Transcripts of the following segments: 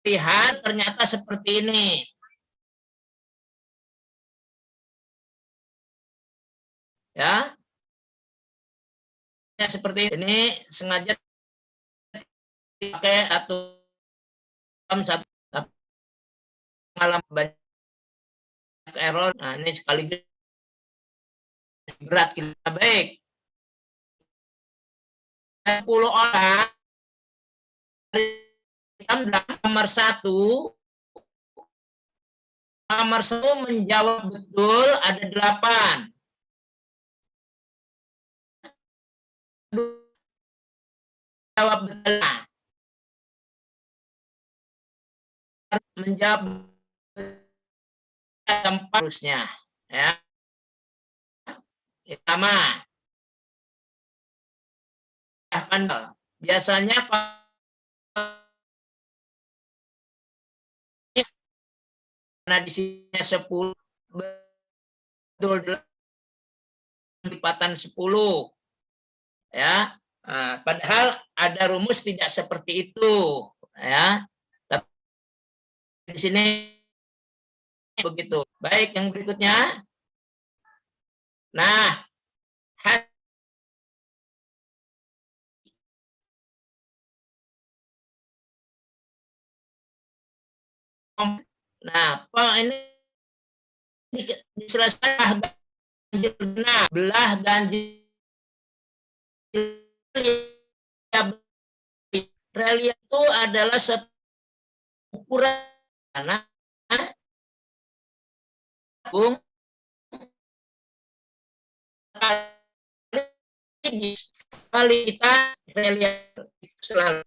lihat ternyata seperti ini. Ya. Seperti ini sengaja pakai atau satu malam banyak error. Nah, ini sekaligus berat kita. Baik. 10 orang nomor 1 menjawab betul ada 8. Jawab betul. Menjawab harusnya ya. Pertama akan biasanya karena di sini 10 betul lipatan 10 ya. Nah, padahal ada rumus tidak seperti itu ya. Tapi di sini begitu. Baik, yang berikutnya. Nah, ini diselesaikan ganjil genap, belah ganjil relia itu adalah satu ukuran karena kualitas reliable selalu.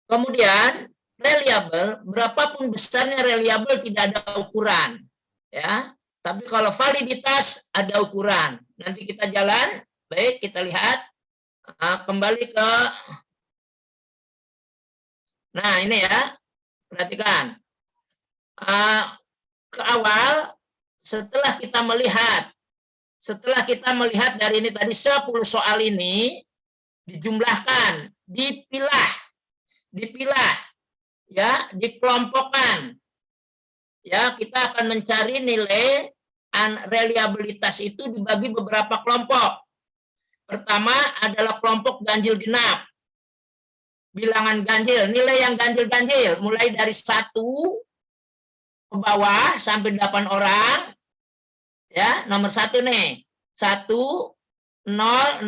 Kemudian reliable, berapapun besarnya reliable tidak ada ukuran, ya. Tapi kalau validitas ada ukuran. Nanti kita jalan, baik kita lihat kembali ke. Nah ini ya, perhatikan. Ke awal setelah kita melihat dari ini tadi 10 soal ini dijumlahkan, dipilah ya, dikelompokkan. Ya, kita akan mencari nilai reliabilitas itu dibagi beberapa kelompok. Pertama adalah kelompok ganjil genap. Bilangan ganjil, nilai yang ganjil-ganjil mulai dari 1 ke bawah sampai 8 orang. Ya, nomor 1 nih. 1 0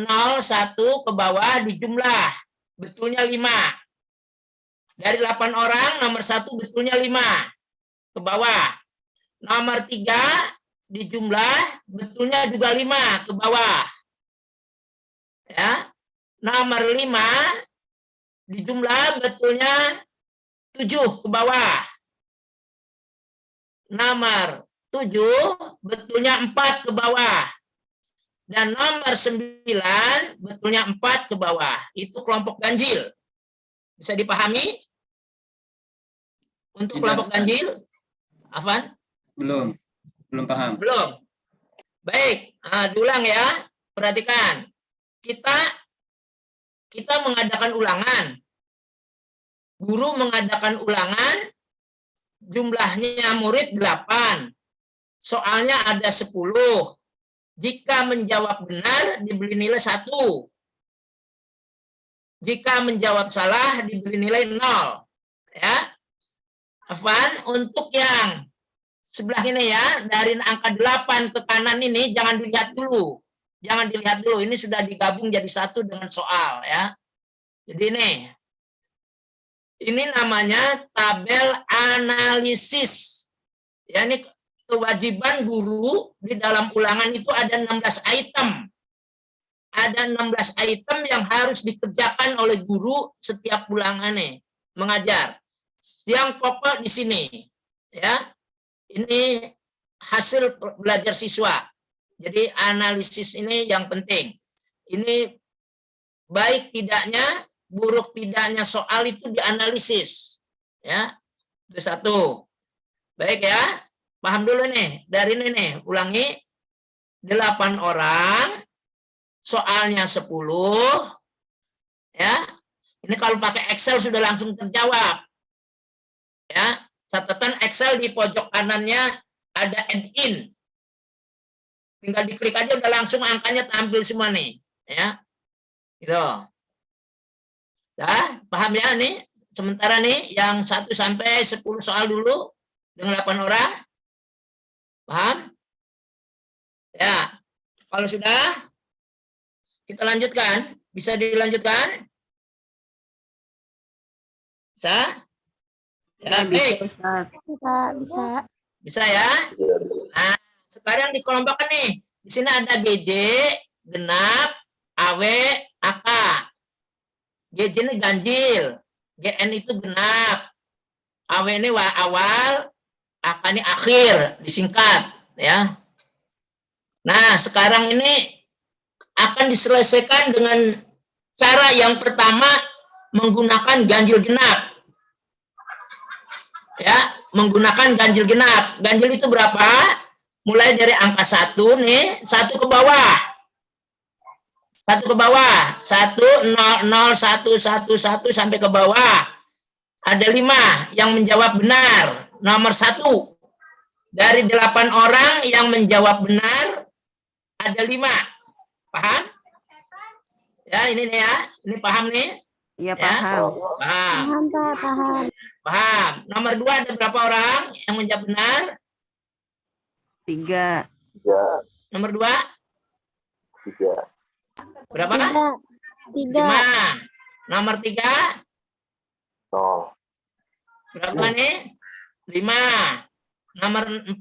0 1 ke bawah dijumlah. Betulnya 5. Dari 8 orang nomor 1 betulnya 5 ke bawah. Nomor 3 dijumlah betulnya juga 5 ke bawah. Ya. Nomor 5 dijumlah betulnya 7 ke bawah. Nomor 7 betulnya 4 ke bawah. Dan nomor 9 betulnya 4 ke bawah. Itu kelompok ganjil. Bisa dipahami? Untuk kelompok ganjil? Afwan? Belum paham. Belum. Baik, diulang ya. Perhatikan. Kita mengadakan ulangan. Guru mengadakan ulangan, jumlahnya murid 8. Soalnya ada 10. Jika menjawab benar, diberi nilai 1. Jika menjawab salah, diberi nilai 0. Ya. Afwan, untuk yang sebelah ini ya, dari angka 8 ke kanan ini, jangan dilihat dulu. Ini sudah digabung jadi 1 dengan soal. Ya. Jadi ini namanya tabel analisis. Ya, ini kewajiban guru di dalam ulangan itu ada 16 item. Ada 16 item yang harus dikerjakan oleh guru setiap ulangannya mengajar. Yang pokok di sini, ya. Ini hasil belajar siswa. Jadi analisis ini yang penting. Ini baik tidaknya, buruk tidaknya soal itu dianalisis. Ya. Itu 1. Baik ya. Paham dulu nih. Dari ini nih, ulangi. 8 orang, soalnya 10. Ya. Ini kalau pakai Excel sudah langsung terjawab. Ya, catatan Excel di pojok kanannya ada add in. Tinggal diklik aja udah langsung angkanya tampil semua nih, ya. Gitu. Dah, paham ya nih? Sementara nih yang 1 sampai 10 soal dulu dengan 8 orang. Paham? Ya. Kalau sudah kita lanjutkan. Bisa dilanjutkan? Bisa? Ya, baik. Bisa. Bisa ya? Nah, sekarang dikelompokkan nih. Di sini ada GJ, genap, AW, AK. GJ ini ganjil, GN itu genap, AW ini awal, AK ini akhir, disingkat. Ya. Nah, sekarang ini akan diselesaikan dengan cara yang pertama menggunakan ganjil genap. Ya, menggunakan ganjil genap. Ganjil itu berapa? Mulai dari angka 1 nih, 1 ke bawah. 1 ke bawah. 1, 0, 0, 1, 1, 1 sampai ke bawah. Ada 5 yang menjawab benar. Nomor 1. Dari 8 orang yang menjawab benar, ada 5. Paham? Ya, ini nih ya. Ini paham nih? Iya, paham. Paham. Paham. Paham. Nomor 2 ada berapa orang yang menjawab benar? 3. Nomor 2? 3. Berapa? 3. 5. Nomor 3? 0. Berapa nih? 5. Nomor 4?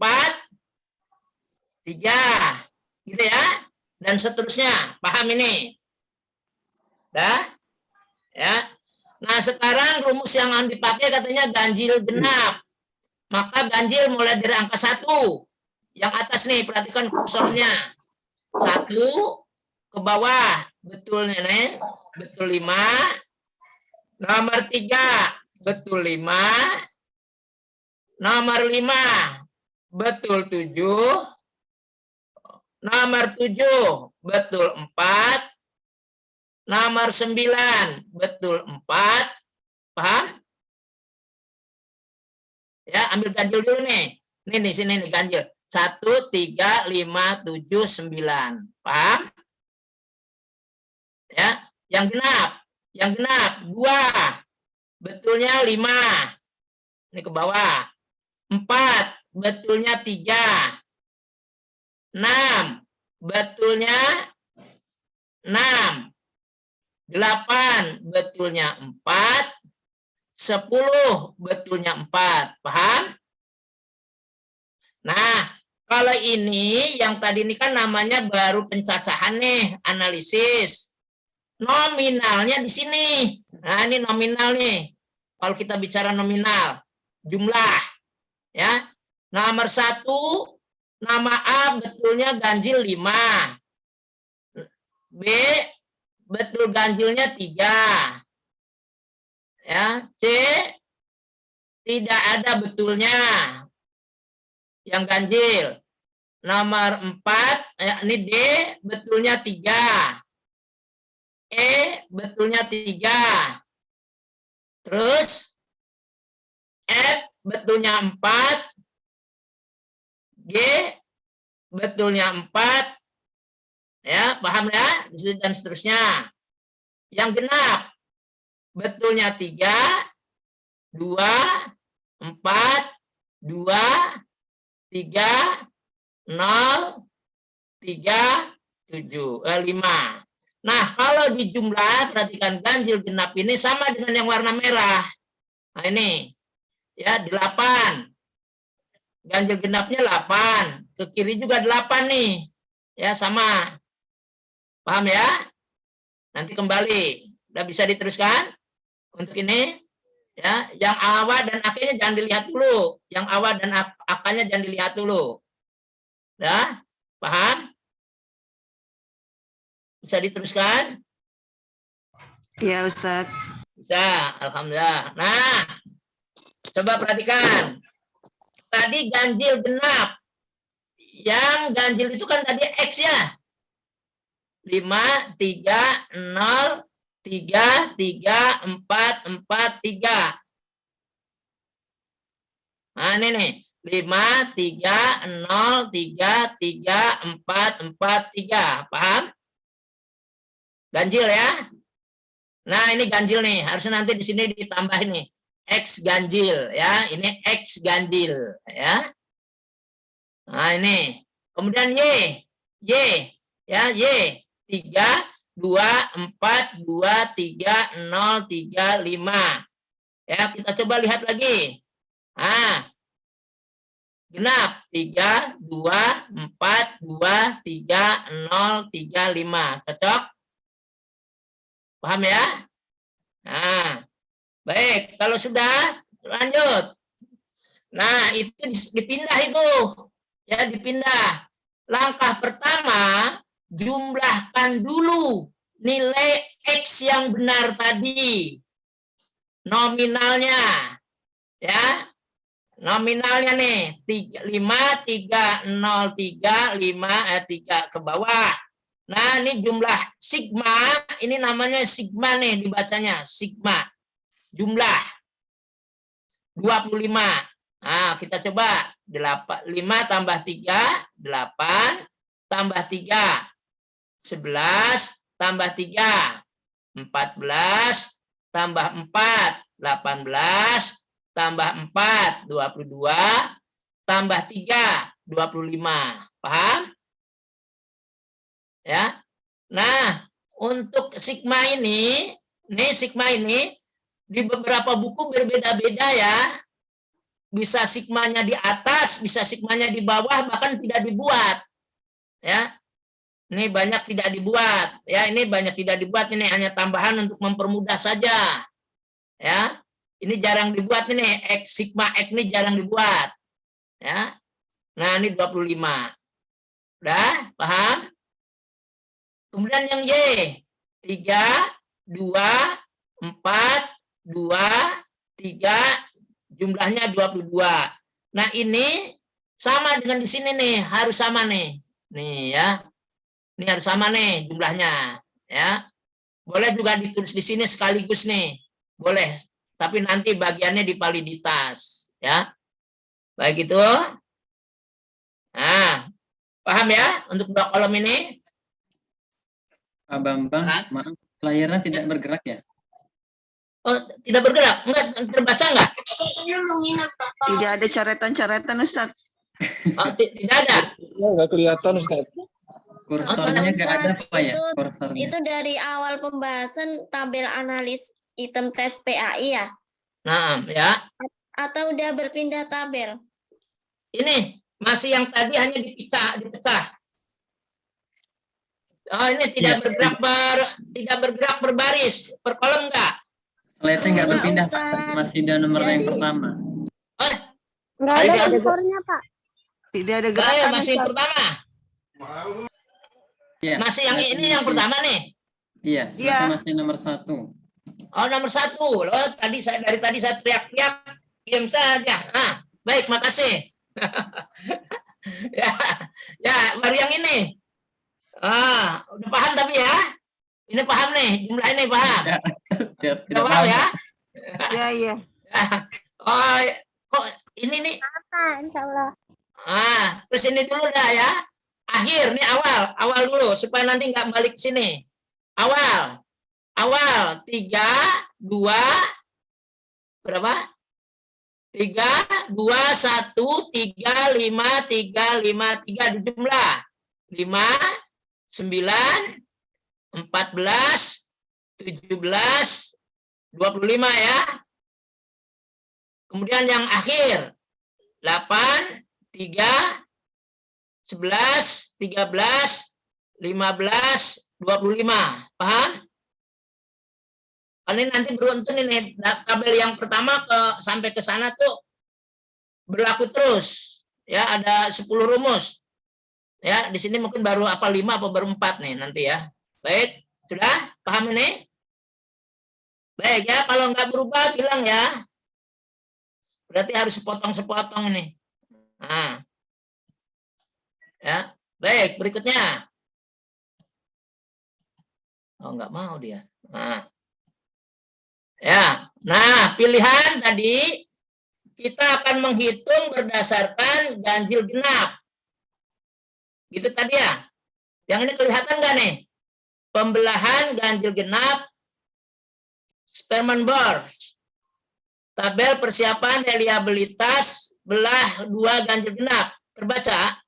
3. Gitu ya. Dan seterusnya. Paham ini? Dah? Ya. Nah, sekarang rumus yang akan dipakai katanya ganjil genap. Maka ganjil mulai dari angka 1. Yang atas nih, perhatikan kursornya. 1 ke bawah. Betul nih. Betul 5. Nomor 3. Betul 5. Nomor 5. Betul 7. Nomor 7. Betul 4. Nomor 9. Betul 4. Paham? Ya, ambil ganjil dulu nih. Nih, sini nih ganjil. 1, 3, 5, 7, 9. Paham? Ya, yang genap. Yang genap 2. Betulnya 5. Ini ke bawah. 4. Betulnya 3. 6. Betulnya 6. 8. Betulnya 4. 10. Betulnya 4. Paham? Nah, kalau ini yang tadi ini kan namanya baru pencacahan nih, analisis. Nominalnya di sini. Nah, ini nominal nih. Kalau kita bicara nominal, jumlah. Ya. Nomor 1, nama A betulnya ganjil 5. B betul ganjilnya 3. Ya, C tidak ada betulnya yang ganjil. Nomor 4, ini D betulnya 3. E betulnya 3. Terus F betulnya 4. G betulnya 4. Ya, paham ya? Dan seterusnya. Yang genap betulnya 3, 2, 4, 2, 3, 0, 3, 7, 5. Nah, kalau di jumlah, perhatikan ganjil genap ini sama dengan yang warna merah. Nah, ini. Ya, 8. Ganjil genapnya 8. Ke kiri juga 8 nih. Ya, sama. Paham ya? Nanti kembali. Udah bisa diteruskan? Untuk ini. Ya, yang awal dan akhirnya jangan dilihat dulu. Yang awal dan akhirnya jangan dilihat dulu. Ya, paham? Bisa diteruskan? Iya, Ustaz. Bisa, alhamdulillah. Nah, coba perhatikan. Tadi ganjil genap. Yang ganjil itu kan tadi X ya. 5, 3, 0, 3, 3, 4, 4, 3. Nah, ini nih. 5, 3, 0, 3, 3, 4, 4, 3. Paham? Ganjil ya? Nah, ini ganjil nih. Harusnya nanti di sini ditambah nih. X ganjil ya. Ini X ganjil ya. Nah, ini. Kemudian Y. Y ya, Y. 3, 2, 4, 2, 3, 0, 3, 5. Ya, kita coba lihat lagi. Ah, genap 3, 2, 4, 2, 3, 0, 3, 5. Cocok? Paham ya? Nah, baik. Kalau sudah, lanjut. Nah, itu dipindah itu. Ya, dipindah. Langkah pertama, jumlahkan dulu nilai X yang benar tadi. Nominalnya. Ya, nominalnya nih 5, 3, 0, 3, 5, 3 ke bawah. Nah, ini jumlah sigma, ini namanya sigma nih dibacanya, sigma. Jumlah 25. Nah, kita coba 5 tambah 3, 8 tambah 3, 11 tambah 3, 14 tambah 4, 18 tambah 4, 22, tambah 3, 25. Paham? Ya. Nah, untuk sigma ini di beberapa buku berbeda-beda ya. Bisa sigmanya di atas, bisa sigmanya di bawah, bahkan tidak dibuat. Ya. Ini banyak tidak dibuat. Ya, ini banyak tidak dibuat, ini hanya tambahan untuk mempermudah saja. Ya. Ini jarang dibuat ini, X sigma X ini jarang dibuat. Ya. Nah, ini 25. Udah, paham? Kemudian yang Y. 3, 2, 4, 2, 3, jumlahnya 22. Nah, ini sama dengan di sini nih, harus sama nih. Nih ya. Ini harus sama nih jumlahnya, ya. Boleh juga ditulis di sini sekaligus nih. Boleh. Tapi nanti bagiannya di validitas, ya. Baik itu. Nah, paham ya untuk 2 kolom ini? Pak Bambang, maaf, layarnya tidak bergerak ya? Oh, tidak bergerak? Enggak terbaca enggak? Tidak ada coretan-coretan, Ustaz. Oh, tidak ada. Enggak kelihatan, Ustaz. Kursornya nggak ada Pak ya? Kursornya. Itu dari awal pembahasan tabel analis item tes PAI ya? Nah, ya. Atau udah berpindah tabel? Ini masih yang tadi hanya dipecah. Oh, ini tidak bergerak berbaris, per kolom enggak? Slide-nya nggak berpindah Pak, Ustaz. masih di nomor yang Jadi- pertama. Oh, Nggak ada sensornya, Pak. Tidak ada gerakan, masih yang Ustaz. pertama. Ya, Masih yang slide-nya ini yang masih- pertama nih. Iya, slide-nya Iya. masih nomor 1. Oh, nomor 1. Loh, dari tadi saya teriak-teriak, diam saja. Ah, baik, makasih. ya, baru yang ini. Ah, udah paham tapi ya? Ini paham nih, jumlah ini paham. Ya, Udah paham ya? Iya, iya. Oh, kok ini nih? Insya Allah. Ah, terus ini dulu dah ya. Akhir nih awal dulu supaya nanti nggak balik ke sini. Awal 3, 2, berapa? 3, 2, 1, 3, 5, 3, 5, 3 di jumlah. 5, 9, 14, 17, 25 ya. Kemudian yang akhir 8, 3, 11, 13, 15, 25. Paham? Ini nanti beruntun ini tabel yang pertama sampai ke sana tuh berlaku terus. Ya, ada 10 rumus. Ya, di sini mungkin baru apa 5 apa baru 4 nih nanti ya. Baik, sudah paham ini? Baik ya, kalau nggak berubah bilang ya. Berarti harus sepotong-sepotong ini. Nah. Ya, baik, berikutnya. Oh, nggak mau dia. Nah. Ya, nah pilihan tadi kita akan menghitung berdasarkan ganjil genap. Gitu tadi ya. Yang ini kelihatan nggak nih? Pembelahan ganjil genap Spermanburg. Tabel persiapan reliabilitas belah 2 ganjil genap. Terbaca?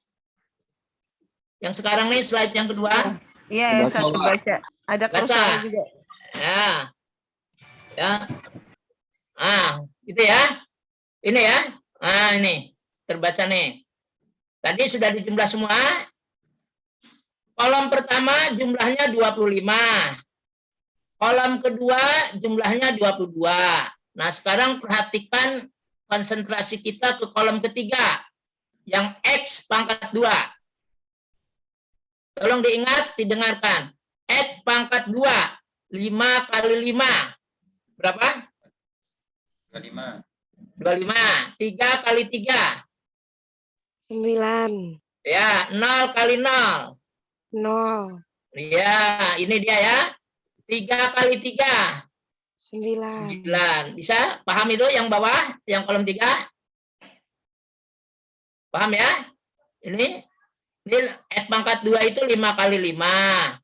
Yang sekarang nih slide yang kedua. Iya, Baca. saya baca. Ada Baca. kursor juga. Ya. Ya. Gitu ya. Ini ya. Ini terbaca nih. Tadi sudah dijumlah semua. Kolom pertama jumlahnya 25. Kolom kedua jumlahnya 22. Nah, sekarang perhatikan konsentrasi kita ke kolom ketiga. Yang X pangkat 2. Tolong diingat, didengarkan. X pangkat 2. 5 kali 5. Berapa? 25. 25. 3 kali 3. 9. Ya, 0 kali 0. 0. Ya, ini dia ya. 3 kali 3. 9. 9. Bisa paham itu yang bawah, yang kolom 3? Paham ya? Ini X pangkat 2 itu 5 kali 5.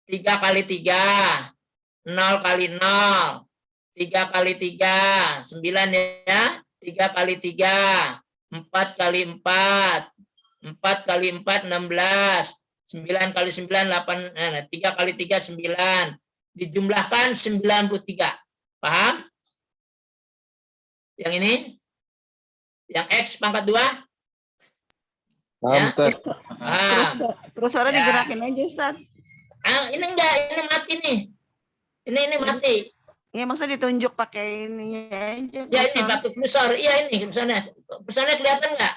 3 kali 3. 0 kali 0. 3 kali 3. 9 ya. 3 kali 3. 4 kali 4. 4 kali 4, 16. 9 kali 9, 8. 3 kali 3, 9. Dijumlahkan 93. Paham? Yang ini? Yang X pangkat 2? Paham, Ya. Ustaz. Kursornya Ya. digerakin aja, Ustaz. Ini enggak, ini mati nih. Ini mati. Iya, maksudnya ditunjuk pakai ininya aja. Ya ini kursor. pakai kursor. Iya ini kursорnya. Kursорnya kelihatan nggak?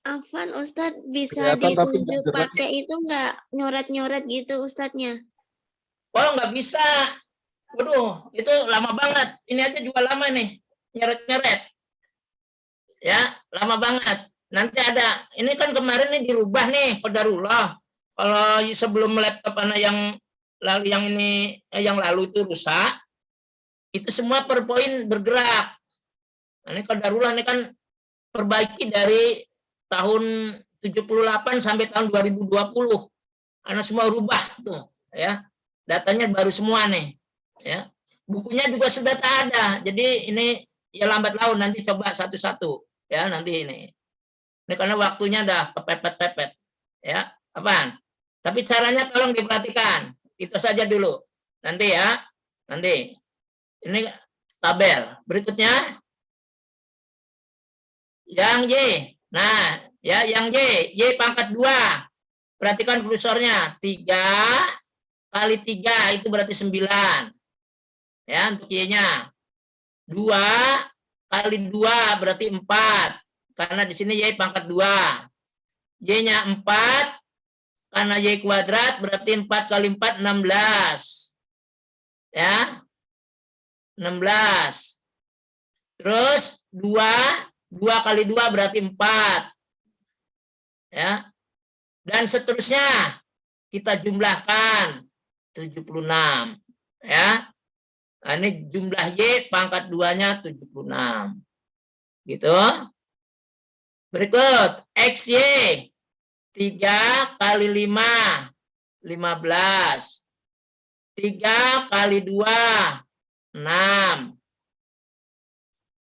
Afan Ustadz bisa Kelihatan tapi nggak ditunjuk gerak. pakai itu nggak nyoret-nyoret gitu Ustadznya? Oh nggak bisa. Waduh, itu lama banget. Ini aja juga lama nih. Nyeret-nyeret. Ya, lama banget. Nanti ada. Ini kan kemarin nih dirubah nih qadarullah. Kalau sebelum laptop anak yang lalu itu rusak, itu semua per poin bergerak. Nah, ini qadarullah ini kan perbaiki dari tahun 78 sampai tahun 2020. Karena semua rubah tuh, ya. Datanya baru semua nih, ya. Bukunya juga sudah tak ada. Jadi ini ya lambat laun, nanti coba satu-satu, ya, nanti ini. Ini karena waktunya dah kepepet-pepet, ya. Apaan? Tapi caranya tolong diperhatikan. Itu saja dulu. Nanti ya. Nanti. Ini tabel. Berikutnya yang Y. Nah, ya yang Y. Y pangkat 2. Perhatikan kursornya. 3 kali 3 itu berarti 9. Ya, untuk Y-nya. 2 kali 2 berarti 4. Karena di sini Y pangkat 2. Y-nya 4. Karena Y kuadrat berarti 4 kali 4, 16. Ya. 16. Terus 2 kali 2 berarti 4. Ya. Dan seterusnya kita jumlahkan 76. Ya. Nah, ini jumlah Y pangkat 2-nya 76. Gitu. Berikut XY 3 kali 5, 15. 3 kali 2, 6.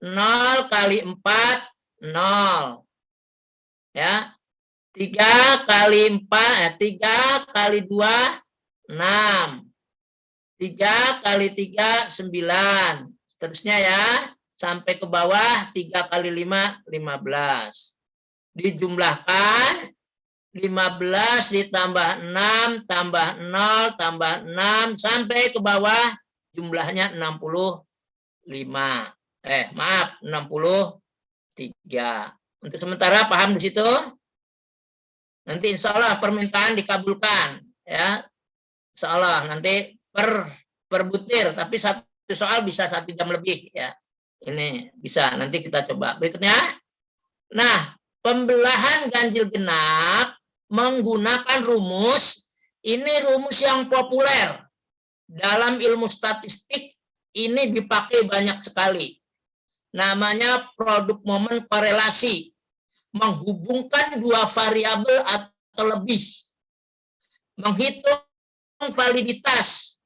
0 kali 4, 0. Ya. 3 kali 4, 3 kali 2, 6. 3 kali 3, 9. Seterusnya ya, sampai ke bawah 3 kali 5, 15. Dijumlahkan 15 ditambah 6 tambah 0 tambah 6 sampai ke bawah jumlahnya 65. Maaf, 63. Untuk sementara paham di situ? Nanti insya Allah permintaan dikabulkan, ya. Insya Allah nanti per butir, tapi satu soal bisa 1 jam lebih, ya. Ini bisa, nanti kita coba. Berikutnya, nah, pembelahan ganjil genap menggunakan rumus, ini rumus yang populer dalam ilmu statistik, ini dipakai banyak sekali. Namanya produk momen korelasi. Menghubungkan dua variabel atau lebih. Menghitung validitas.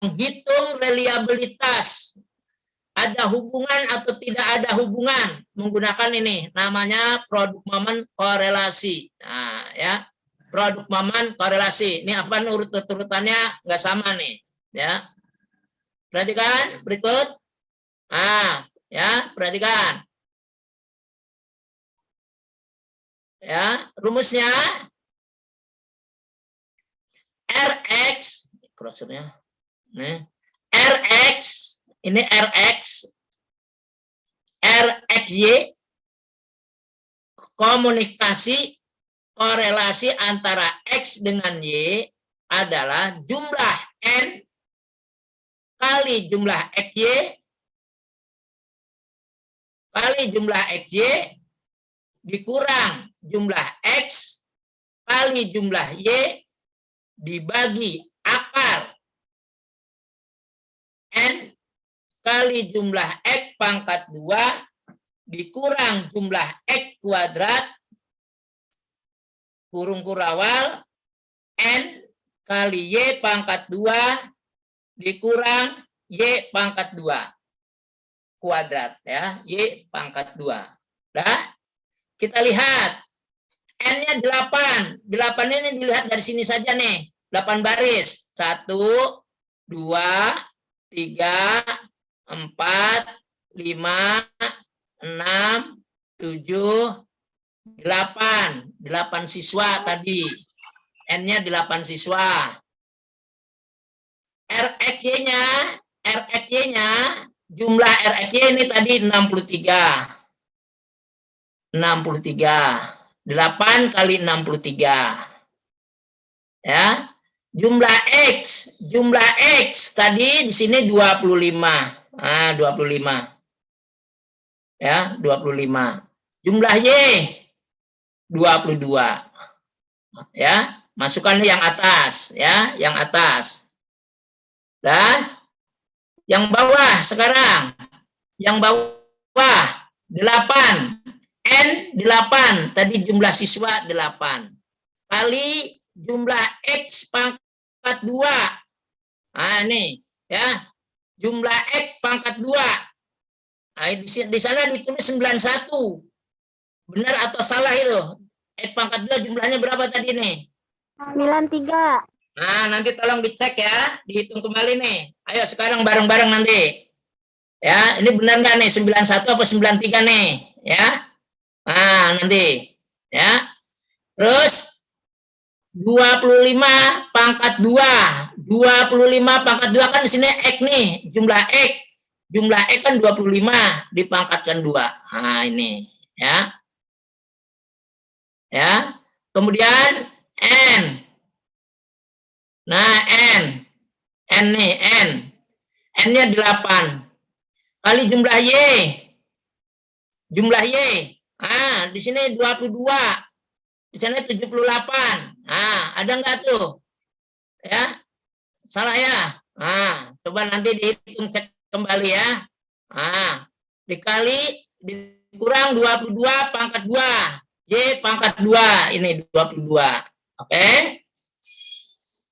Menghitung reliabilitas. Ada hubungan atau tidak ada hubungan. Menggunakan ini. Namanya produk momen korelasi. Nah, ya. Produk momen korelasi. Ini apa urut-urutannya nggak sama nih. Ya. Perhatikan berikut. Nah, ya, perhatikan. Ya, rumusnya Rx, kursornya. Nih. Rx, ini Rx, Rxy, komunikasi korelasi antara X dengan Y adalah jumlah N kali jumlah XY kali jumlah XY dikurang jumlah X kali jumlah Y dibagi akar N kali jumlah X pangkat 2 dikurang jumlah X kuadrat kurung kurawal N kali Y pangkat 2 dikurang Y pangkat 2 kuadrat, ya, Y pangkat 2. Nah, kita lihat N-nya 8. 8 ini dilihat dari sini saja nih. 8 baris. 1, 2, 3, 4, 5, 6, 7, 8. 8 siswa tadi. N-nya 8 siswa. RXY-nya, jumlah RXY ini tadi 63. 8 kali 63. Ya. Jumlah X tadi di sini 25. Nah, 25. Ya, 25. Jumlah Y 22. Ya, masukkan yang atas, ya, yang atas. Dan yang bawah sekarang. Yang bawah 8. N 8. Tadi jumlah siswa 8. Kali jumlah X pangkat 2. Nah, ini, ya. Jumlah X pangkat 2. Nah, di sana ditulis 91. Benar atau salah itu? X pangkat 2 jumlahnya berapa tadi nih? 93. Nah, nanti tolong dicek ya, dihitung kembali nih. Ayo sekarang bareng-bareng nanti. Ya, ini benar nggak nih 91 apa 93 nih? Ya. Nah, nanti. Ya. Terus 25 pangkat 2. 25 pangkat 2 kan di sini X nih, jumlah X. Jumlah X kan 25 dipangkatkan 2. Nah, ini, ya. Ya. Kemudian N. Nah, N nih, N-nya 8. Kali jumlah Y. Jumlah Y. Ah, di sini 22. Di sana 78. Nah, ada enggak tuh? Ya. Salah ya? Nah, coba nanti dihitung cek kembali ya. Nah, dikali dikurang 22 pangkat 2. Y pangkat 2. Ini 22. Oke?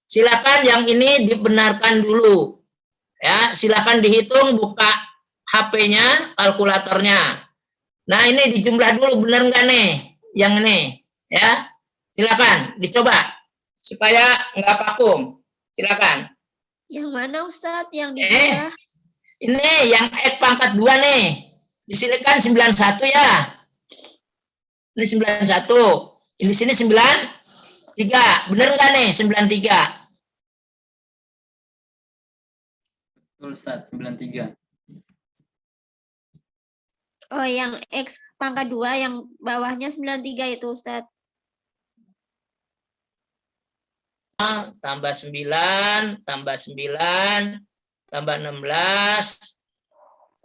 Silakan yang ini dibenarkan dulu. Ya, silakan dihitung, buka HP-nya, kalkulatornya. Nah, ini dijumlah dulu, benar nggak nih? Yang ini, ya. Silakan dicoba supaya nggak vakum. Silakan. Yang mana Ustadz? Yang di bawah? Ini yang X pangkat 2 nih. Di sini kan 91 ya. Ini 91. Ini sini 93. Benar nggak nih 93? Ustaz, 93. Oh, yang X pangkat 2, yang bawahnya 93 itu Ustadz. Tambah 9, tambah 9, tambah 16,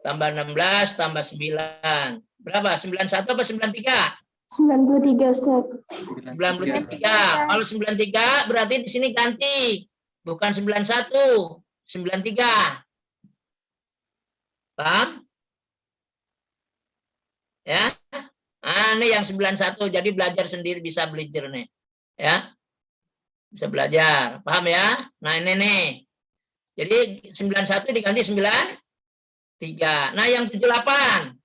tambah 16, tambah 9. Berapa? 91 apa 93? 93, Ustaz. 93. Kalau 93 berarti di sini ganti. Bukan 91, 93. Paham? Ya. Nah, ini yang 91. Jadi belajar sendiri, bisa belajar nih. Ya. Bisa belajar. Paham ya? Nah, ini nih. Jadi 91 diganti 93. Nah, yang 78.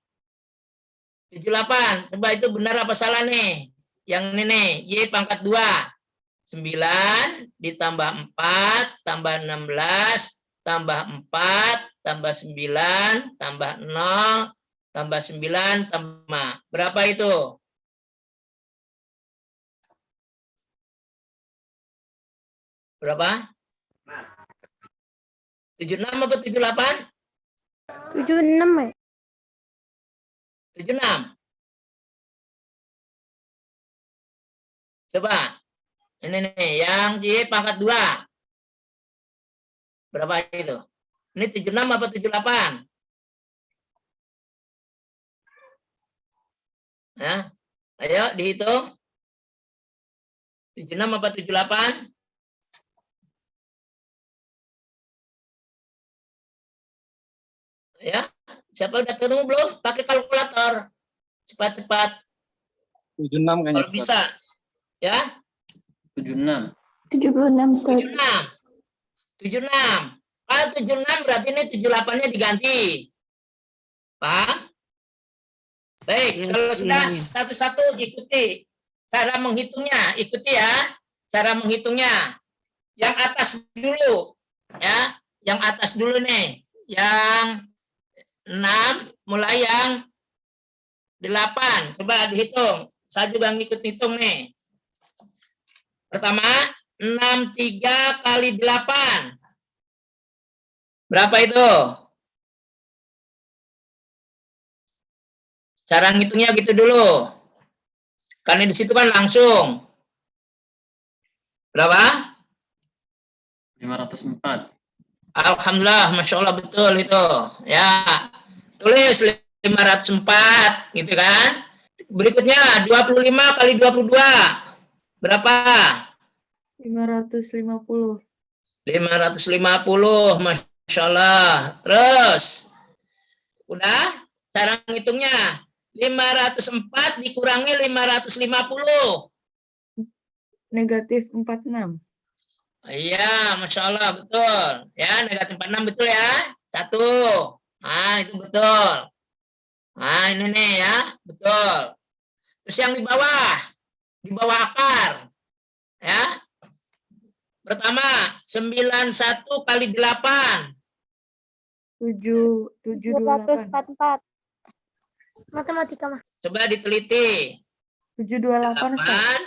78. Coba itu benar apa salah nih? Yang ini nih, Y pangkat 2. 9 ditambah 4 tambah 16 tambah 4 tambah 9 tambah 0 tambah 9 tambah. Berapa itu? Berapa? 76 atau 78? 76 ya? 76. Coba. Ini nih, yang Y pangkat 2. Berapa itu? Ini 76 apa 78? Ya. Ayo dihitung. 76 apa 78? Ya. Siapa udah ketemu belum? Pakai kalkulator. Cepat-cepat. 76 kayaknya. Kalau bisa. Ya. 76. 76 Ustaz. 76. Kalau 76 berarti ini 78-nya diganti. Paham? Baik, kalau sudah satu-satu ikuti cara menghitungnya. Ikuti ya, cara menghitungnya. Yang atas dulu. Ya, yang atas dulu nih. Yang 6 mulai yang 8. Coba dihitung. Saya juga ngikut hitung nih. Pertama, 63 kali 8. Berapa itu? Cara ngitungnya gitu dulu. Karena di situ kan langsung. Berapa? 504. Alhamdulillah, Masya Allah betul itu. Ya, tulis 504 gitu kan. Berikutnya 25 kali 22. Berapa? 550. 550, Masya Allah. Terus, udah cara ngitungnya. 504 dikurangi 550. Negatif 46. Iya, Masya Allah, betul. Ya, negatif 46 betul ya. 1. Nah, itu betul. Nah, ini nih ya, betul. Terus yang di bawah akar. Ya. Pertama, 91 kali 8. 744. Matematika mah. Coba diteliti. 728 Ustaz.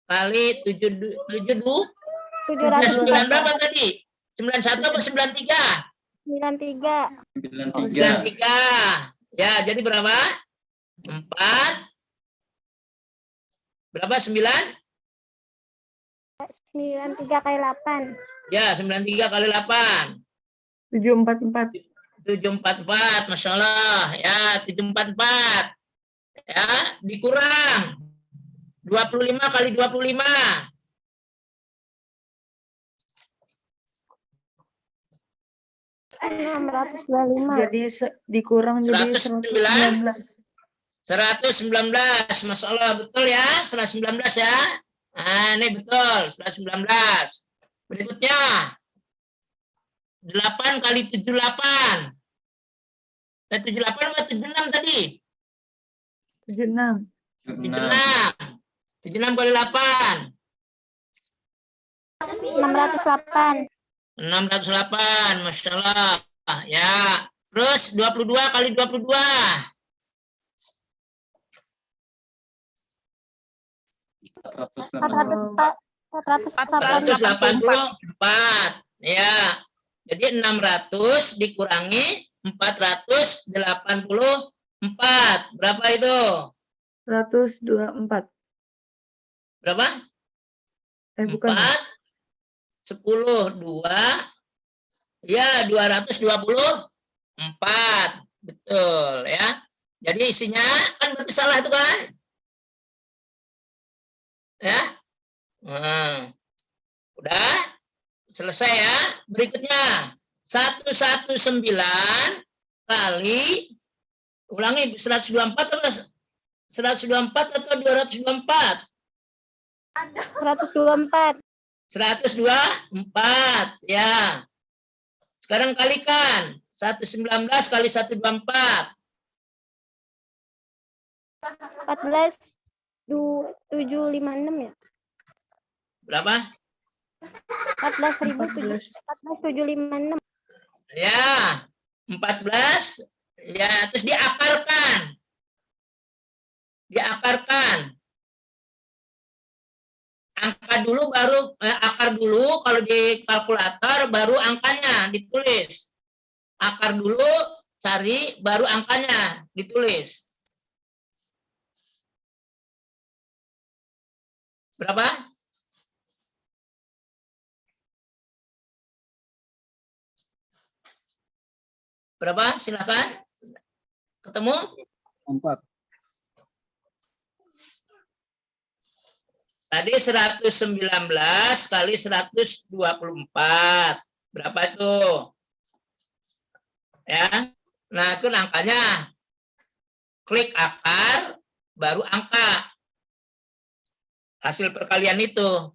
8 kali 7 700. 9 berapa tadi? 91 atau 93? 93. 93. 93. Ya, jadi berapa? 4. Berapa? 9? 93 kali 8. Ya, 93 kali 8. 744. 744, Masya Allah. Ya, 744. Ya, dikurang. 25 kali 25. 625. Jadi dikurang jadi 119. 119. 119, Masya Allah, betul ya, 119 ya. Nah, ini betul, 119. Berikutnya, 8 kali 78. 78 atau 76 tadi? 76. 76. 76 kali 8. 608. 608, Masya Allah. Ya, terus 22 kali 22. 484. Ya. Jadi 600 dikurangi 484. Berapa itu? 124. Berapa? Bukan. 4 10 2 ya 224. Betul ya. Jadi isinya kan berarti salah itu kan? Ya. Nah. Udah selesai ya. Berikutnya 119 kali ulangi 124 atau 124 atau 224? 124. 124, ya. Sekarang kalikan. 119 kali 124. 14.756 ya? Berapa? 14.756. Ya, 14. Ya, terus diakarkan. Diakarkan. Angka dulu baru akar dulu, kalau di kalkulator baru angkanya ditulis. Akar dulu, cari, baru angkanya ditulis. Berapa? Berapa? Silakan. Ketemu? 4. Tadi 119 kali 124. Berapa itu? Ya. Nah, itu angkanya. Klik akar, baru angka. Hasil perkalian itu.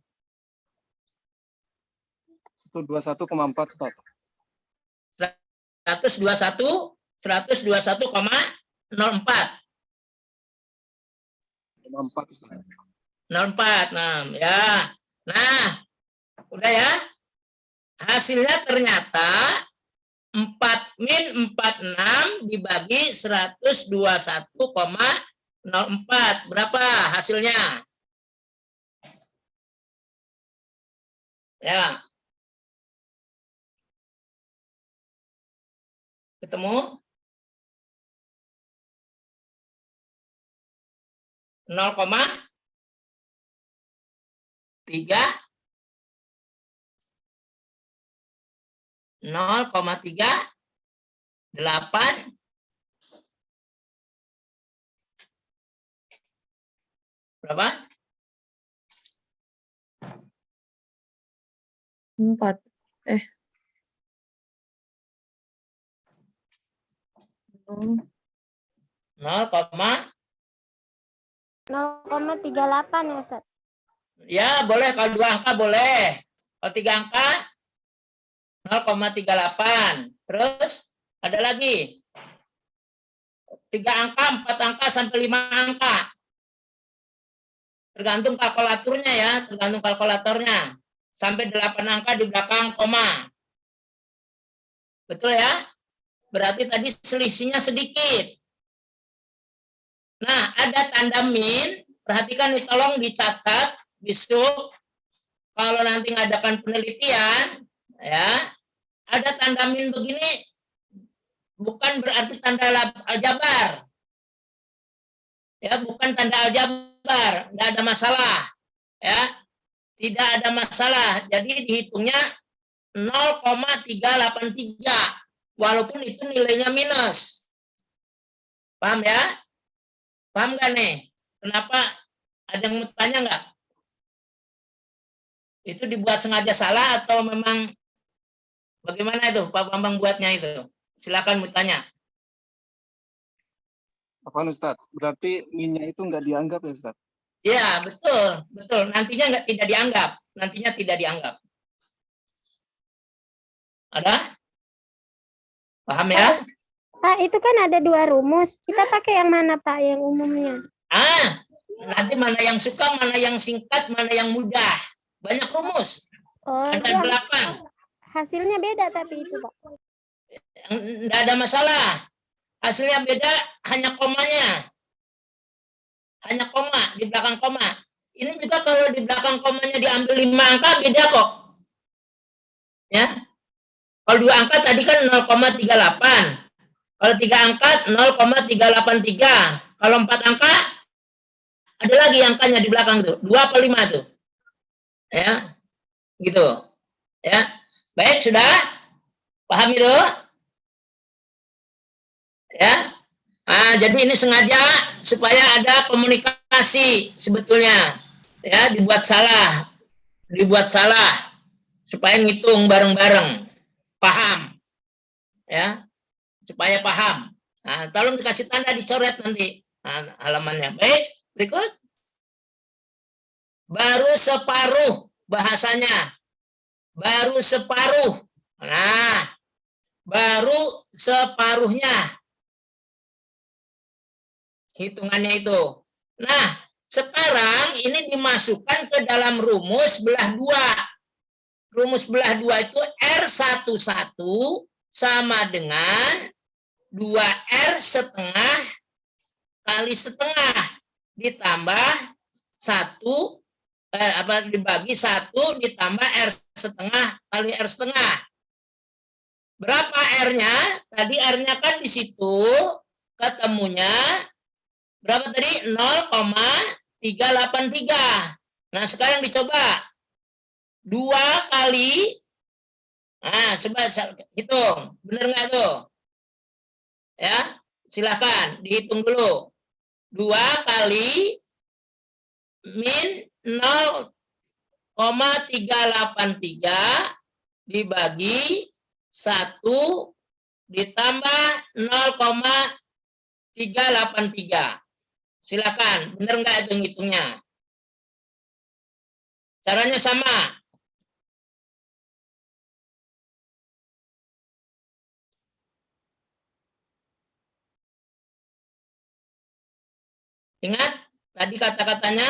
121,4, Ustaz. 121,04. 4, Ustaz. 04. Nah, ya. Nah, udah ya. Hasilnya ternyata 4-46 dibagi 121,04. Berapa hasilnya? Ya. Ketemu? 0,3 0,38 berapa? 4. 0,38 ya, Ustaz? Ya, boleh. Kalau 2 angka boleh. Kalau 3 angka 0,38. Terus ada lagi 3 angka, 4 angka sampai 5 angka. Tergantung kalkulatornya ya, tergantung kalkulatornya. Sampai 8 angka di belakang koma. Betul ya? Berarti tadi selisihnya sedikit. Nah, ada tanda min. Perhatikan nih, tolong dicatat, besok kalau nanti ngadakan penelitian, ya, ada tanda min begini, bukan berarti tanda aljabar. Ya, bukan tanda aljabar, nggak ada masalah. Ya, tidak ada masalah. Jadi dihitungnya 0,383, walaupun itu nilainya minus. Paham ya? Paham nggak nih? Kenapa? Ada yang mau tanya nggak? Itu dibuat sengaja salah atau memang bagaimana itu Pak Bambang buatnya itu? Silakan bertanya. Apa Ustaz? Berarti minyak itu nggak dianggap ya, Ustaz? Ya, betul, betul. Nantinya tidak dianggap. Nantinya tidak dianggap. Ada? Paham ya? Pak, itu kan ada 2 rumus. Kita pakai yang mana, Pak? Yang umumnya? Nanti mana yang suka, mana yang singkat, mana yang mudah. Banyak rumus. Oh, Ada iya. 8. Hasilnya beda tapi itu, Pak. Tidak ada masalah. Hasilnya beda, hanya komanya. Hanya koma, di belakang koma. Ini juga kalau di belakang komanya diambil 5 angka, beda kok. Ya. Kalau 2 angka tadi kan 0,38. Kalau 3 angka 0,383. Kalau 4 angka ada lagi angkanya di belakang tuh. 2 apa 5 tuh. Ya. Gitu. Ya. Baik, sudah? Paham itu? Ya. Jadi ini sengaja supaya ada komunikasi sebetulnya. Ya, dibuat salah. Supaya ngitung bareng-bareng. Paham. Ya. Supaya paham. Tolong dikasih tanda, dicoret nanti. halamannya. Baik, berikut. Baru separuh bahasanya. Baru separuh. Nah, baru separuhnya. Hitungannya itu. Nah, sekarang ini dimasukkan ke dalam rumus belah 2. Rumus belah 2 itu R11 sama dengan 2R setengah kali setengah ditambah 1 dibagi 1 ditambah R setengah kali R setengah. Berapa R-nya? Tadi R-nya kan di situ ketemunya berapa tadi? 0,383. Nah, sekarang dicoba. 2 kali, nah coba hitung, bener nggak tuh? Ya, silakan dihitung dulu. 2 kali min 0,383 dibagi 1 ditambah 0,383. Silakan, bener nggak itu ngitungnya? Caranya sama. Ingat, tadi kata-katanya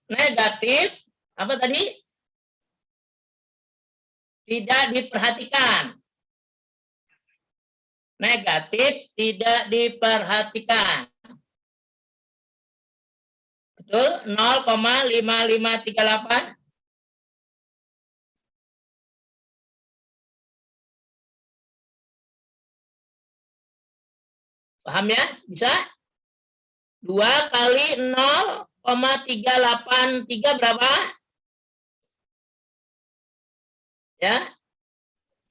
negatif, apa tadi? Tidak diperhatikan. Negatif tidak diperhatikan. Betul? 0,5538. Paham ya? Bisa? 2 kali 0,383 berapa? Ya.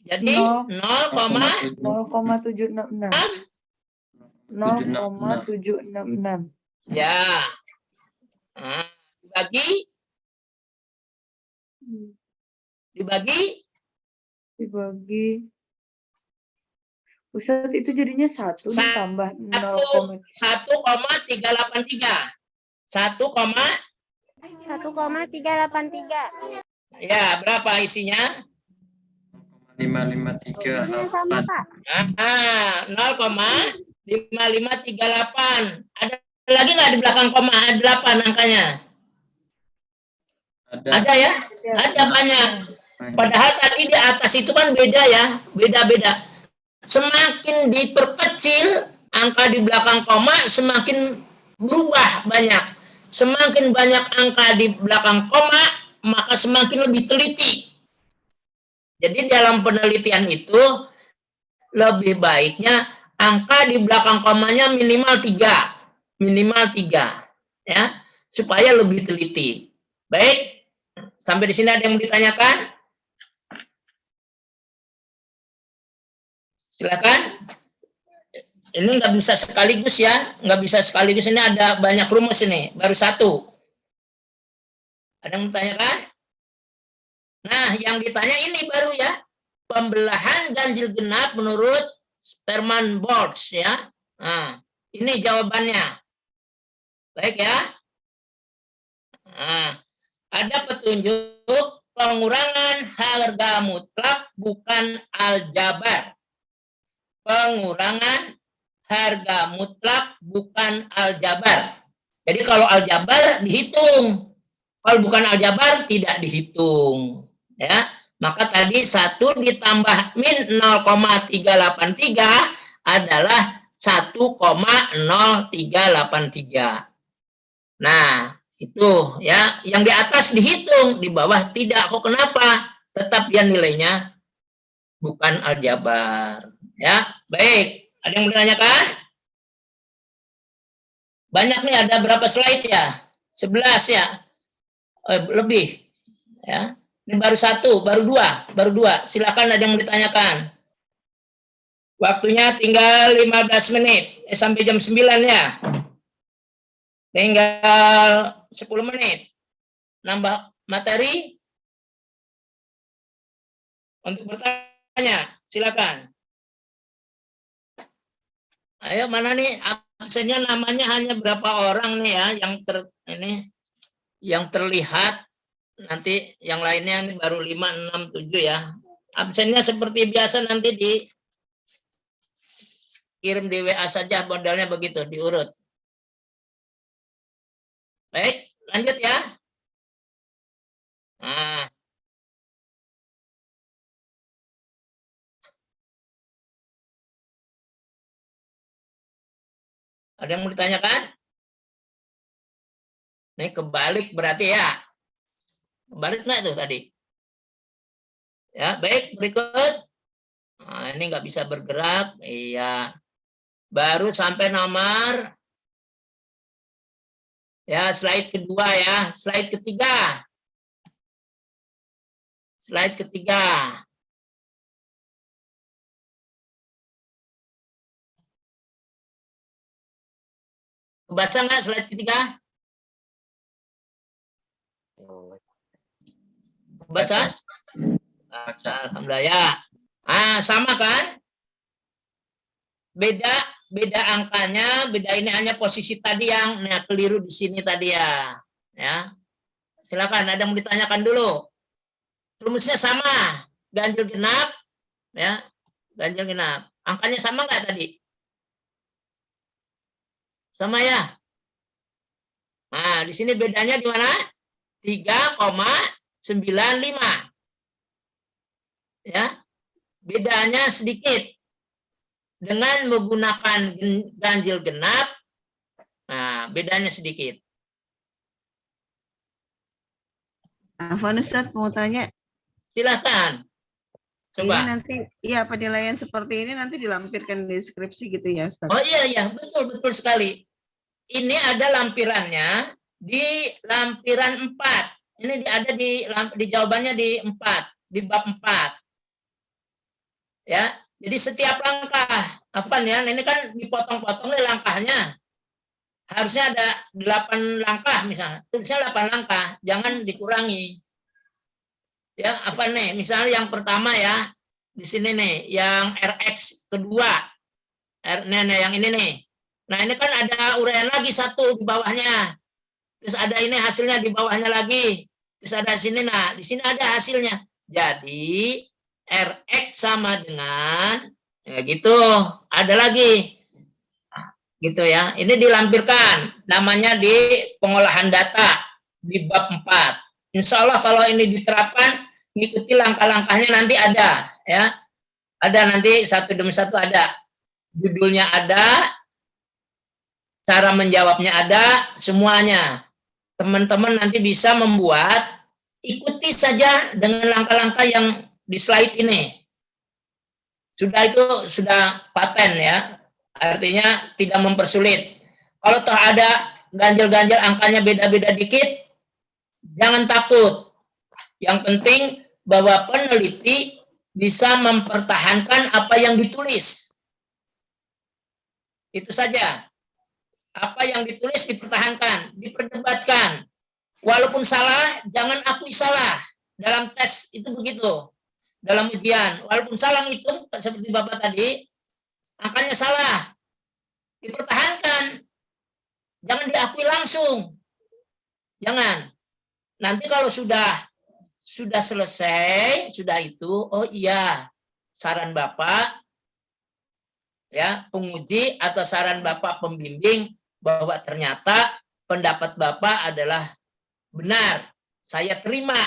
Jadi 0,766. 0,766. Ya. Nah, dibagi Ustaz itu jadinya 1 ditambah 0,3. 1,383. 1,383. Ya, berapa isinya? 5538. Sama, Pak. 0,5538. Ada lagi nggak di belakang koma? Ada 8 angkanya. Ada ya? Ada banyak. Padahal tadi di atas itu kan beda ya, beda-beda. Semakin diperkecil angka di belakang koma, semakin berubah banyak. Semakin banyak angka di belakang koma, maka semakin lebih teliti. Jadi dalam penelitian itu lebih baiknya angka di belakang komanya minimal 3. Minimal 3. Ya, supaya lebih teliti. Baik, sampai di sini ada yang mau ditanyakan? Silakan. Ini nggak bisa sekaligus ya, nggak bisa sekaligus. Ini ada banyak rumus ini, baru 1. Ada yang bertanyakan? Nah, yang ditanya ini baru ya, pembelahan ganjil genap menurut Sperman Boards ya. Nah, ini jawabannya. Baik ya. Nah, ada petunjuk pengurangan harga mutlak bukan aljabar. Pengurangan harga mutlak bukan aljabar. Jadi kalau aljabar dihitung. Kalau bukan aljabar tidak dihitung. Ya, maka tadi 1 ditambah min 0,383 adalah 1,0383. Nah, itu ya, yang di atas dihitung, di bawah tidak. Kok kenapa? Tetap dia nilainya bukan aljabar. Ya, baik. Ada yang menanyakan? Banyak nih, ada berapa slide ya? 11 ya. Lebih. Ya. Ini baru 1, baru 2. Silakan ada yang mau ditanyakan. Waktunya tinggal 15 menit. Sampai jam 9 ya. Tinggal 10 menit. Nambah materi untuk bertanya. Silakan. Ayo, mana nih absennya namanya hanya berapa orang nih ya yang terlihat. Nanti yang lainnya ini baru 5, 6, 7 ya. Absennya seperti biasa nanti dikirim di WA saja, modelnya begitu, diurut. Baik, lanjut ya. Nah. Ada yang mau ditanyakan? Ini kebalik berarti ya. Kebalik nggak tuh tadi? Ya, baik, berikut. Nah, ini nggak bisa bergerak. Iya. Baru sampai nomor. Ya, slide kedua ya. Slide ketiga. Slide ketiga. Baca nggak slide ketiga? Baca? Baca, alhamdulillah ya. Ah, sama kan? Beda angkanya, beda ini hanya posisi tadi yang keliru di sini tadi ya. Ya. Silakan, ada yang mau ditanyakan dulu. Rumusnya sama, ganjil genap, ya, ganjil genap. Angkanya sama nggak tadi? Sama ya. Nah, di sini bedanya di mana? 3,95. Ya. Bedanya sedikit. Dengan menggunakan ganjil genap, nah, bedanya sedikit. Afwan Ustadz mau tanya. Silakan. Coba. Ini nanti, ya penilaian seperti ini nanti dilampirkan di deskripsi gitu ya Ustadz? Oh iya, betul sekali. Ini ada lampirannya di lampiran 4. Ini ada di jawabannya di 4, di bab 4. Ya, jadi setiap langkah, ya, ini kan dipotong-potong nih langkahnya. Harusnya ada 8 langkah misalnya. Tulisnya 8 langkah, jangan dikurangi. Ya, misalnya yang pertama ya, di sini nih, yang RX kedua. Yang ini nih. Nah, ini kan ada uraian lagi satu di bawahnya. Terus ada ini hasilnya di bawahnya lagi. Terus ada sini, nah, di sini ada hasilnya. Jadi, RX sama dengan, ya gitu, ada lagi. Nah, gitu ya. Ini dilampirkan. Namanya di pengolahan data di bab 4. Insya Allah kalau ini diterapkan, ngikuti langkah-langkahnya nanti ada. Ya. Ada nanti satu demi satu ada. Judulnya ada, cara menjawabnya ada, semuanya. Teman-teman nanti bisa membuat, ikuti saja dengan langkah-langkah yang di slide ini. Sudah paten ya. Artinya tidak mempersulit. Kalau toh ada ganjil-ganjil angkanya beda-beda dikit, jangan takut. Yang penting bahwa peneliti bisa mempertahankan apa yang ditulis. Itu saja. Apa yang ditulis dipertahankan, diperdebatkan. Walaupun salah, jangan akui salah. Dalam tes itu begitu. Dalam ujian, walaupun salah ngitung, seperti Bapak tadi, angkanya salah. Dipertahankan. Jangan diakui langsung. Jangan. Nanti kalau sudah selesai, sudah itu, oh iya, saran Bapak, ya, penguji atau saran Bapak pembimbing, bahwa ternyata pendapat Bapak adalah benar, saya terima,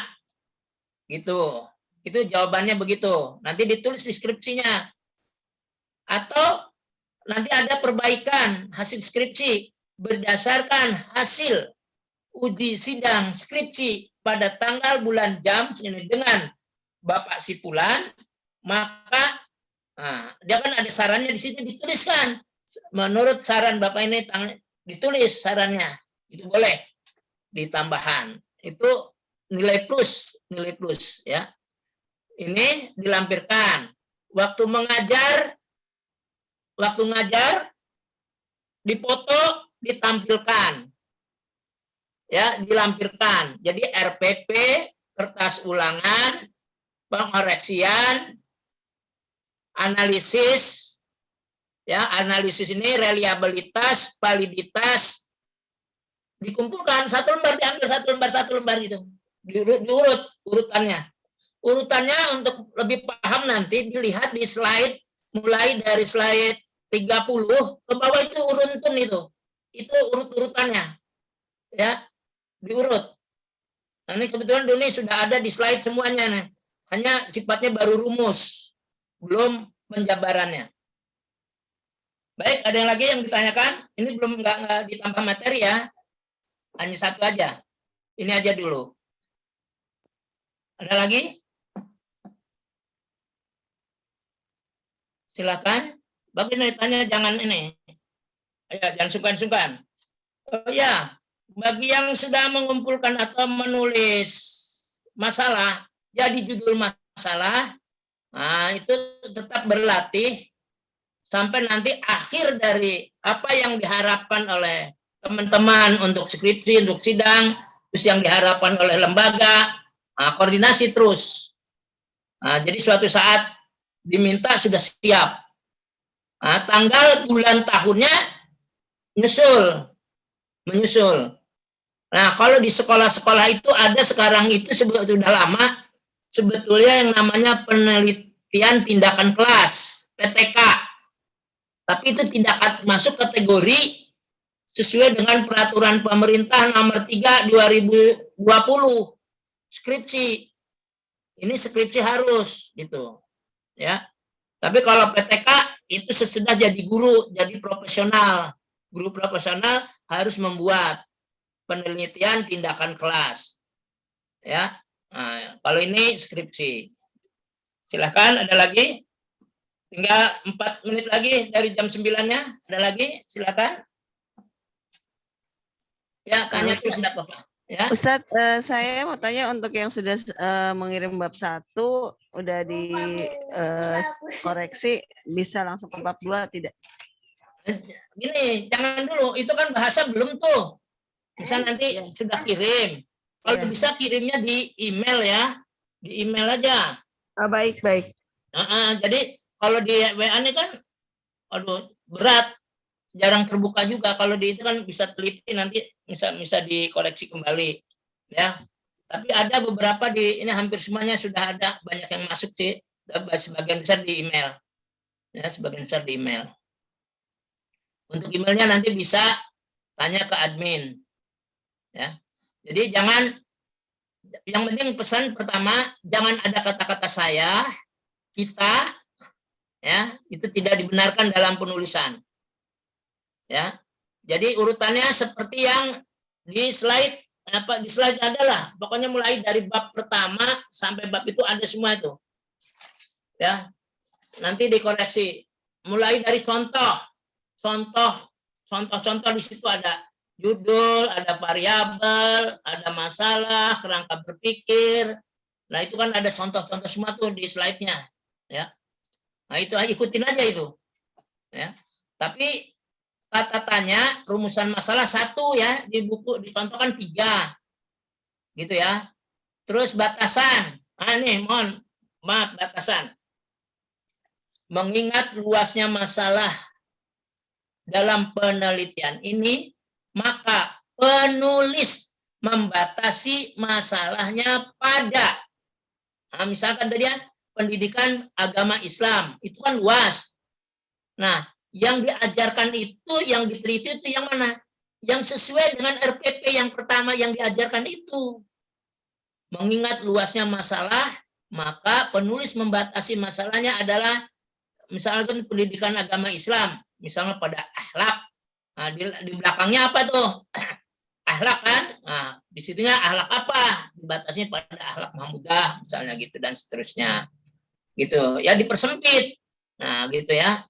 gitu. Itu jawabannya begitu. Nanti ditulis deskripsinya. Atau nanti ada perbaikan hasil skripsi berdasarkan hasil uji sidang skripsi pada tanggal bulan jam ini dengan Bapak Sipulan, maka dia kan ada sarannya di situ dituliskan. Menurut saran Bapak ini ditulis sarannya, itu boleh ditambahan. Itu nilai plus ya. Ini dilampirkan. Waktu ngajar dipoto ditampilkan. Ya, dilampirkan. Jadi RPP, kertas ulangan, pengoreksian, analisis, Ya, analisis ini reliabilitas, validitas dikumpulkan satu lembar, diambil satu lembar gitu. Diurut urutannya. Urutannya untuk lebih paham nanti dilihat di slide, mulai dari slide 30 ke bawah itu urutan itu. Itu urut-urutannya. Ya, diurut. Nah, ini kebetulan ini sudah ada di slide semuanya nih. Hanya sifatnya baru rumus, belum penjabarannya. Baik, ada yang lagi yang ditanyakan? Ini belum nggak ditambah materi ya. Hanya satu aja. Ini aja dulu. Ada lagi? Silakan. Bapak ini tanya jangan ini. Ya, jangan sungkan-sungkan. Oh ya, bagi yang sudah mengumpulkan atau menulis masalah, jadi judul masalah, nah itu tetap berlatih sampai nanti akhir dari apa yang diharapkan oleh teman-teman untuk skripsi, untuk sidang, terus yang diharapkan oleh lembaga, nah, koordinasi terus. Nah, jadi suatu saat diminta sudah siap. Nah, tanggal, bulan, tahunnya menyusul. Nah, kalau di sekolah-sekolah itu ada sekarang itu sudah lama sebetulnya yang namanya penelitian tindakan kelas, PTK. Tapi itu tidak masuk kategori sesuai dengan peraturan pemerintah nomor 3 2020 skripsi. Ini skripsi harus gitu. Ya. Tapi kalau PTK itu sesudah jadi guru, jadi profesional. Guru profesional harus membuat penelitian tindakan kelas. Ya. Nah, kalau ini skripsi. Silakan, ada lagi? Tinggal 4 menit lagi dari jam 9-nya. Ada lagi? Silakan. Ya, tanya terus enggak apa-apa. Ya. Ustadz, saya mau tanya untuk yang sudah mengirim bab 1 udah di koreksi, bisa langsung ke bab 2 tidak? Gini, jangan dulu, itu kan bahasa belum tuh. Misal nanti sudah kirim. Kalau bisa kirimnya di email ya. Di email aja. Oh, baik. Jadi kalau di WA ini kan aduh berat, jarang terbuka juga. Kalau di itu kan bisa teliti nanti bisa dikoreksi kembali ya. Tapi ada beberapa ini hampir semuanya sudah ada, banyak yang masuk sih, sebagian besar di email. Ya, sebagian besar di email. Untuk emailnya nanti bisa tanya ke admin. Ya. Jadi yang penting pesan pertama, jangan ada kata-kata saya, kita, ya, itu tidak dibenarkan dalam penulisan. Ya. Jadi urutannya seperti yang di slide adalah pokoknya mulai dari bab pertama sampai bab itu ada semua itu. Ya. Nanti dikoreksi. Mulai dari contoh di situ ada judul, ada variabel, ada masalah, kerangka berpikir. Nah, itu kan ada contoh-contoh semua tuh di slide-nya, ya. Nah, itu ikutin aja itu. Ya. Tapi kata-katanya rumusan masalah 1 ya, di buku dicontohkan 3. Gitu ya. Terus batasan. Nah, nih, maaf batasan. Mengingat luasnya masalah dalam penelitian ini, maka penulis membatasi masalahnya pada, nah, misalkan tadi ya, pendidikan agama Islam, itu kan luas. Nah, yang diajarkan itu, yang diteliti itu yang mana? Yang sesuai dengan RPP yang pertama yang diajarkan itu. Mengingat luasnya masalah, maka penulis membatasi masalahnya adalah misalkan pendidikan agama Islam, misalnya pada akhlak. Nah, di belakangnya apa tuh? Akhlak kan? Nah, di situnya akhlak apa? Dibatasinya pada akhlak mahmudah, misalnya gitu dan seterusnya. Gitu. Ya dipersempit. Nah, gitu ya.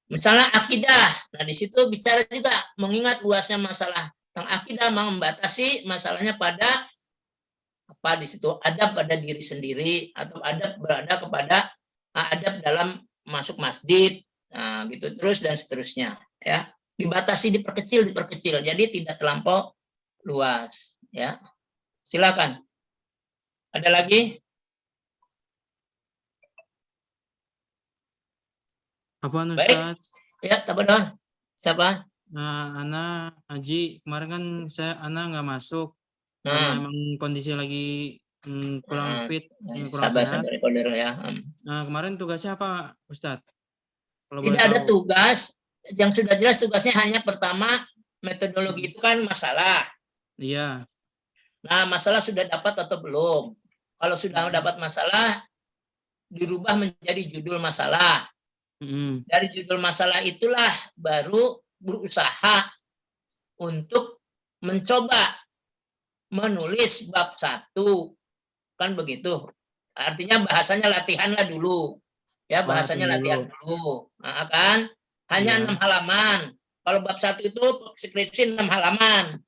Misalnya akidah. Nah, di situ bicara juga mengingat luasnya masalah. Yang akidah membatasi masalahnya pada apa di situ? Adab pada diri sendiri atau adab berada kepada adab dalam masuk masjid, nah, gitu terus dan seterusnya, ya. Dibatasi, diperkecil, jadi tidak terlampau luas, ya. Silakan. Ada lagi? Apa Baik. Ustaz? Ya, tabadon. Siapa? Nah, Ana Haji kemarin kan Ana nggak masuk karena Nah, emang kondisi lagi kurang fit, kurang sabar sehat. sabar recorder ya. Nah, kemarin tugasnya apa, Ustadz? Kalau Tidak boleh ada tahu. tugas. Yang sudah jelas tugasnya hanya pertama metodologi itu kan masalah. Iya. Nah, masalah sudah dapat atau belum? Kalau sudah dapat masalah, dirubah menjadi judul masalah. Dari judul masalah itulah baru berusaha untuk mencoba menulis bab 1. Kan begitu. Artinya bahasanya latihanlah dulu. Ya, bahasanya latihan dulu. Nah, kan? Hanya 6 halaman. Kalau bab 1 itu skripsi 6 halaman.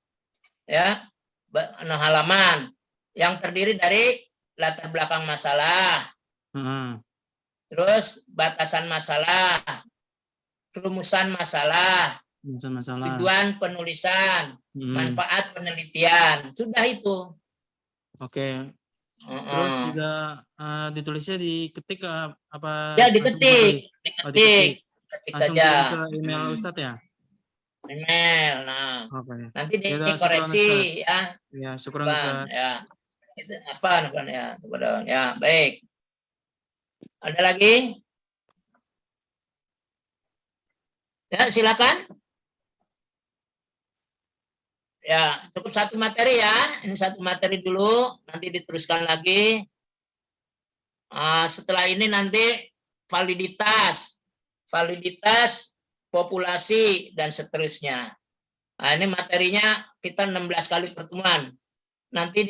Ya, 6 halaman. Yang terdiri dari latar belakang masalah. Terus batasan masalah, rumusan masalah, tujuan penulisan, manfaat penelitian, sudah itu. Oke. Terus juga ditulisnya diketik apa? Ya diketik, ketik langsung saja. kirim ke email Ustadz ya? Email, nah. Oke. Nanti dikoreksi ya. Ya, syukuran Ustadz. Ya. Itu apa ya? Ya, baik. Ada lagi? Ya, silakan. Ya, cukup satu materi ya. Ini satu materi dulu, nanti diteruskan lagi. Setelah ini nanti validitas, populasi, dan seterusnya. Nah, ini materinya kita 16 kali pertemuan. Nanti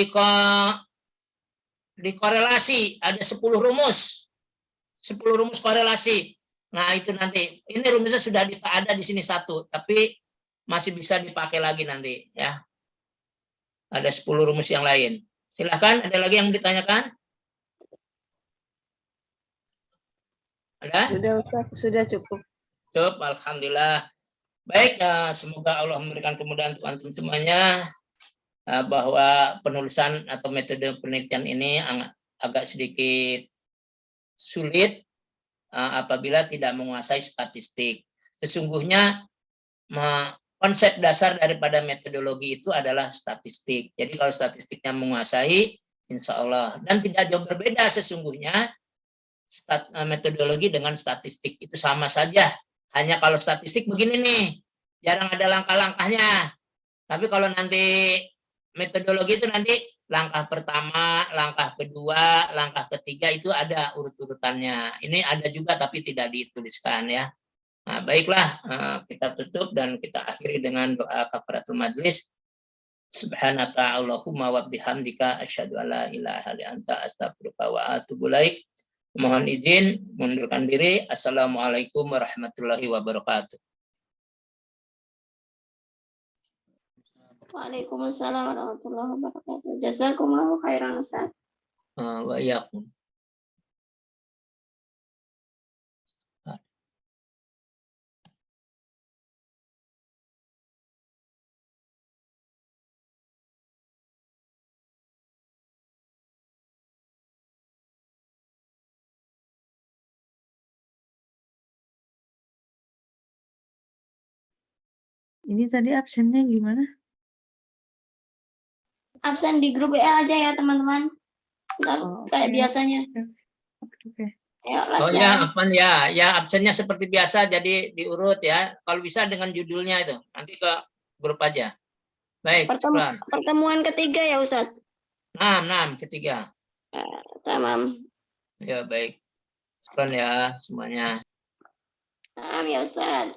dikorelasi, ada 10 rumus. 10 rumus korelasi. Nah, itu nanti. Ini rumusnya sudah ada di sini 1, tapi masih bisa dipakai lagi nanti ya. Ada 10 rumus yang lain. Silakan, ada lagi yang ditanyakan? Ada? Sudah Ustaz, sudah cukup. Cukup, alhamdulillah. Baik, semoga Allah memberikan kemudahan untuk antum semuanya bahwa penulisan atau metode penelitian ini agak sedikit sulit apabila tidak menguasai statistik. Sesungguhnya konsep dasar daripada metodologi itu adalah statistik. Jadi kalau statistiknya menguasai, insya Allah. Dan tidak jauh berbeda sesungguhnya metodologi dengan statistik. Itu sama saja. Hanya kalau statistik begini nih, jarang ada langkah-langkahnya. Tapi kalau nanti metodologi itu nanti langkah pertama, langkah kedua, langkah ketiga itu ada urut-urutannya. Ini ada juga tapi tidak dituliskan ya. Nah, baiklah, kita tutup dan kita akhiri dengan doa kafaratul majlis. Subhanaka Allahumma wa bihamdika asyhadu an la ilaha illa anta astaghfiruka wa atubu ilaik. Mohon izin mundurkan diri. Assalamualaikum warahmatullahi wabarakatuh. Waalaikumsalam warahmatullahi wabarakatuh. Jazakumullahu khairan Ustaz. Wa iyyakum. Ini tadi absennya gimana? Absen di grup WA aja ya teman-teman. Ntar kayak biasanya. Oke. Ya, Oh ya, absennya seperti biasa, jadi diurut ya. Kalau bisa dengan judulnya itu, nanti ke grup aja. Baik, pertemuan ketiga ya Ustaz? 6, ketiga. Tamam. Ya, baik. Sekian ya semuanya. Ya Ustaz.